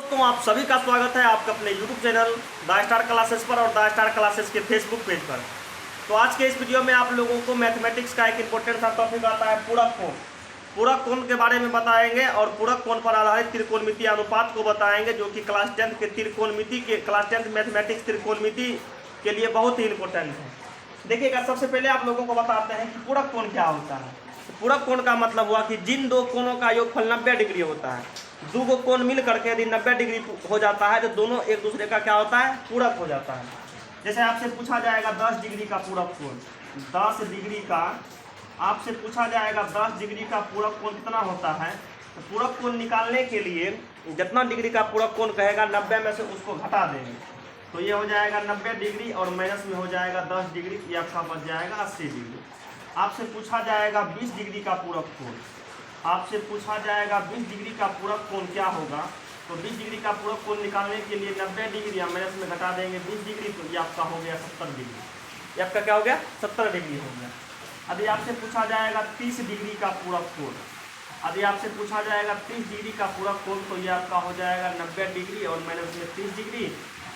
दोस्तों, आप सभी का स्वागत है आपका अपने YouTube channel the star classes पर और द स्टार क्लासेस के फेसबुक पेज पर। तो आज के इस वीडियो में आप लोगों को मैथमेटिक्स का एक इंपॉर्टेंट सा टॉपिक आता है पूरक कोण। पूरक कोण के बारे में बताएंगे और पूरक कोण पर आधारित त्रिकोणमितीय अनुपात को बताएंगे, जो कि क्लास 10 मैथमेटिक्स त्रिकोणमिति के लिए बहुत ही इंपॉर्टेंट है। देखिएगा, सबसे पहले आप लोगों को बताते हैं कि पूरक कोण क्या होता है। पूरक कोण का मतलब हुआ कि जिन दो कोणों का योगफल 90 डिग्री होता है, दो गो कोण मिल करके यदि 90 डिग्री हो जाता है तो दोनों एक दूसरे का क्या होता है, पूरक हो जाता है। जैसे आपसे पूछा जाएगा 10 डिग्री का पूरक कोण, 10 डिग्री का आपसे पूछा जाएगा 10 डिग्री का पूरक कोण कितना होता है। तो पूरक कोण निकालने के लिए जितना डिग्री का पूरक कोण कहेगा 90 में से उसको घटा देंगे, तो ये हो जाएगा 90 डिग्री और माइनस में हो जाएगा 10 डिग्री, ये आपका बच जाएगा 80 डिग्री। आपसे पूछा जाएगा 20 डिग्री का पूरक कोण, आपसे पूछा जाएगा 20 डिग्री का पूरक कोण क्या होगा। तो 20 डिग्री का पूरक कोण निकालने के लिए 90 डिग्री या माइनस में घटा देंगे 20 डिग्री, तो ये आपका हो गया 70 डिग्री। ये आपका क्या हो गया, 70 डिग्री हो गया। यदि आपसे पूछा जाएगा 30 डिग्री का पूरक कोण, यदि आपसे पूछा जाएगा 30 डिग्री का पूरक कोण, तो ये आपका हो जाएगा 90 डिग्री और माइनस में 30 डिग्री,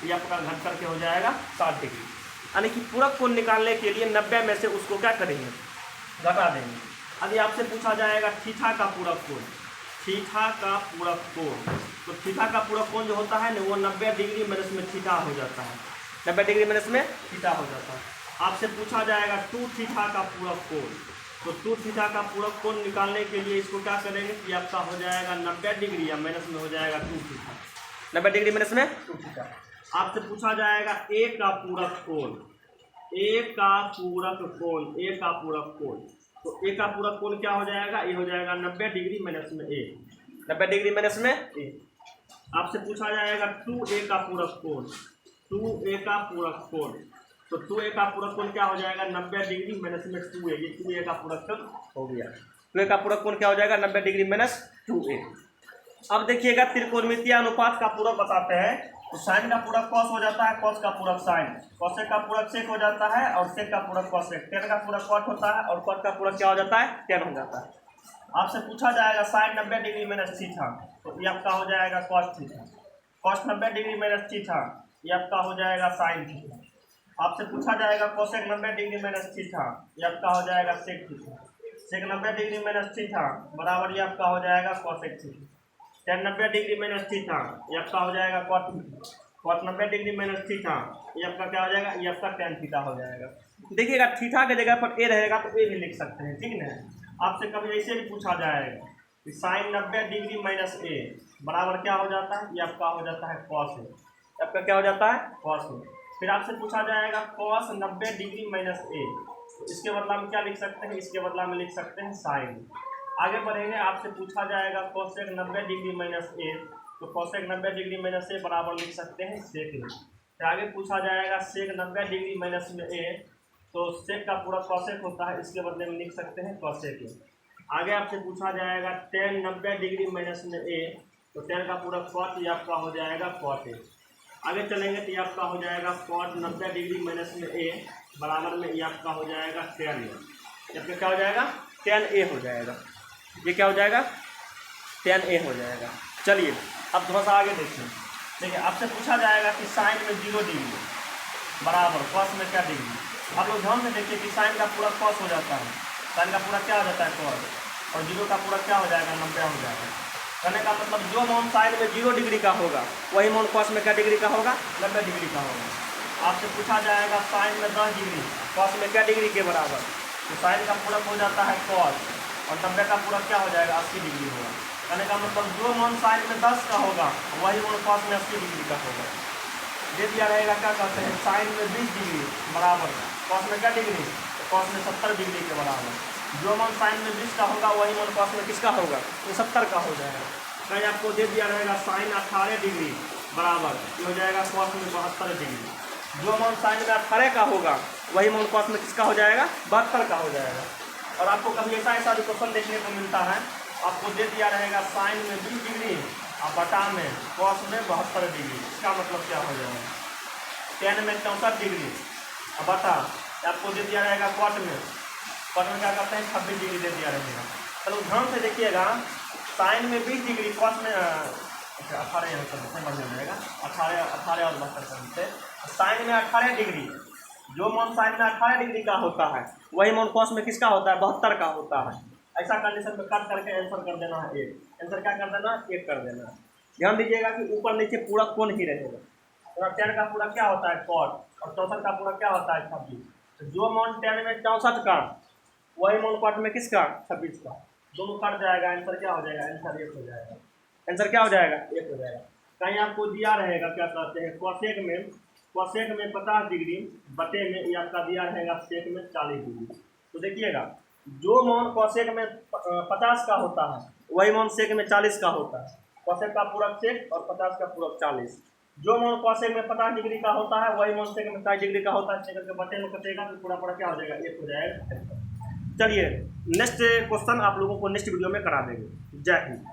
ये आपका घट करके हो जाएगा 60 डिग्री। यानी कि पूरक कोण निकालने के लिए 90 में से उसको क्या करेंगे, घटा देंगे। यदि आपसे पूछा जाएगा थीटा का पूरक कोण, थीटा का पूरक कोण, तो थीटा का पूरक कोण जो होता है ना, वो 90 डिग्री माइनस में थीटा हो जाता है, 90 डिग्री माइनस में थीटा हो जाता है। आपसे पूछा जाएगा 2 थीटा का पूरक कोण, तो 2 थीटा का पूरक कोण निकालने के लिए इसको क्या करेंगे कि आपका हो जाएगा 90 डिग्री या माइनस में हो जाएगा 2 थीटा, 90 डिग्री माइनस में 2 थीटा। आपसे पूछा जाएगा ए का पूरक कोण, ए का पूरक कोण, ए का पूरक कोण, तो ए का पूरक कोण क्या हो जाएगा, ये हो जाएगा 90 डिग्री माइनस में ए, 90 डिग्री माइनस में ए। आपसे पूछा जाएगा 2a का पूरक कोण, 2a का पूरक कोण, तो 2a का पूरक कोण क्या हो जाएगा 90 डिग्री माइनस में 2a, ये 2a का पूरक कोण हो गया। 2a का पूरक कोण क्या हो जाएगा 90 डिग्री माइनस 2a। अब देखिएगा, त्रिकोणमितीय अनुपात का पूरक बताते हैं। तो साइन का पूरक कॉस हो जाता है, कॉस का पूरक साइन, कॉसेक का पूरक सेक हो जाता है और सेक का पूरक कॉसेक, टेन का पूरक कॉट होता है और कॉट का पूरक क्या हो जाता है, टेन हो जाता है। आपसे पूछा जाएगा साइन 90 डिग्री माइनस थीटा, तो ये आपका हो जाएगा cos theta, cos 90 degree minus theta, ये आपका हो जाएगा साइन थीटा। आपसे पूछा जाएगा कोसेक 90 डिग्री माइनस थीटा, ये आपका हो जाएगा sec theta, sec 90 degree minus theta बराबर ये आपका हो जाएगा cosec theta, tan 90 degree minus theta, ये आपका हो जाएगा cot theta, cot 90 degree minus theta, ये आपका क्या हो जाएगा, ये आपका टेन थीटा हो जाएगा। देखिएगा, थीटा के जगह पर ए रहेगा तो ए भी लिख सकते हैं, ठीक ना। आपसे कभी ऐसे भी पूछा जाएगा कि साइन 90 डिग्री माइनस ए बराबर क्या हो जाता है, ये आपका हो जाता है कॉस ए, आपका क्या हो जाता है कॉस ए। फिर आपसे पूछा जाएगा कॉस 90 डिग्री माइनस ए, तो इसके बदला में क्या लिख सकते हैं, इसके बदला में लिख सकते हैं साइन। आगे बढ़ेंगे, आपसे पूछा जाएगा कोसेक 90 डिग्री माइनस ए, तो कोसेक 90 डिग्री माइनस ए बराबर लिख सकते हैं सेक ए। फिर आगे पूछा जाएगा सेक 90 डिग्री माइनस में ए, तो सेक का पूरा कॉसेक होता है, इसके बदले में लिख सकते हैं कॉसेक ए। आगे आपसे पूछा जाएगा टेन 90 डिग्री माइनस में ए, तो टेन का पूरा कॉट ये आपका हो जाएगा कॉट ए। आगे चलेंगे तो ये आपका हो जाएगा कॉट 90 डिग्री माइनस में ए बराबर में ये आपका हो जाएगा टेन ए, आपका क्या हो जाएगा टेन ए हो जाएगा, ये क्या हो जाएगा टेन ए हो जाएगा। चलिए अब थोड़ा सा आगे देखिए, आपसे पूछा जाएगा कि साइन में 0 डिग्री बराबर कॉस में क्या डिग्री। आप लोग ध्यान से देखिए कि साइन का पूरा कॉस हो जाता है, साइन का पूरा क्या हो जाता है कॉस, और 0 का पूरा क्या हो जाएगा 90 हो जाएगा। कहने का मतलब जो मान साइन में 0 डिग्री का होगा वही मान कॉस में क्या डिग्री का होगा, 90 डिग्री का होगा। आपसे पूछा जाएगा साइन में 10 डिग्री कॉस में क्या डिग्री के बराबर, तो साइन का पूरक हो जाता है कॉस और 90 का पूरक क्या हो जाएगा 80 डिग्री होगा। कहने का मतलब जो मान साइन में 10 का होगा वही मान कॉस में 80 डिग्री का होगा। दे दिया रहेगा क्या कहते हैं साइन में 20 डिग्री बराबर कॉस में क्या डिग्री, तो कॉस में 70 डिग्री के बराबर। जो मान साइन में 20 का होगा वही मान कॉस में किसका होगा, तो 70 का हो जाएगा। कहीं आपको दे दिया रहेगा साइन 18 डिग्री बराबर ये हो जाएगा कॉस में 72 डिग्री। जो मान साइन में 18 का होगा वही मान कॉस में किसका हो जाएगा, 72 का हो जाएगा। और आपको कभी ऐसा भी क्वेश्चन देखने को मिलता है, आपको दे दिया रहेगा साइन में 20 डिग्री और बटा में कॉस में 72 डिग्री, इसका मतलब क्या हो जाएगा टेन में 64 डिग्री और बटा आपको दे दिया रहेगा कॉट में क्या करते हैं 26 डिग्री दे दिया रहेगा। चलो ध्यान से देखिएगा, साइन में 20 डिग्री कॉस में अच्छा 18 यहाँ कर देते हैं, बढ़िया हो जाएगा। 18 और 72 कर देते हैं। साइन में 18 डिग्री, जो मान साइन में 18 डिग्री का होता है वही मान कॉस में किसका होता है, 72 का होता है। ऐसा कंडीशन में कट करके आंसर कर देना है एक, आंसर क्या कर देना, एक कर देना है। ध्यान दीजिएगा कि ऊपर नीचे पूरा कोण ही रहेगा। तो 10 का पूरा क्या होता है कॉट, और 64 का पूरा क्या होता है 26। तो जो मान 10 में 64 का वही मान कॉट में किसका 26 का, दोनों कट जाएगा, आंसर क्या हो जाएगा, आंसर 1 हो जाएगा। आंसर क्या हो जाएगा, 1 हो जाएगा। कहीं आपको दिया रहेगा क्या कहते हैं कॉसेक में 50 डिग्री बटे में ये आपका दिया रहेगा सेक में 40 डिग्री। तो देखिएगा जो मान कॉसेक में 50 का होता है वही मान सेक में 40 का होता है। कॉसेक का पूरक सेक और 50 का पूरक 40। जो मान कॉसेक में 50 डिग्री का होता है वही मान सेक में 60 डिग्री का होता है। सेक के बटे में कटेगा तो पूरा पूरा क्या हो जाएगा, 1 हो जाएगा। चलिए नेक्स्ट क्वेश्चन आप लोगों को नेक्स्ट वीडियो में करा देंगे। जय हिंद।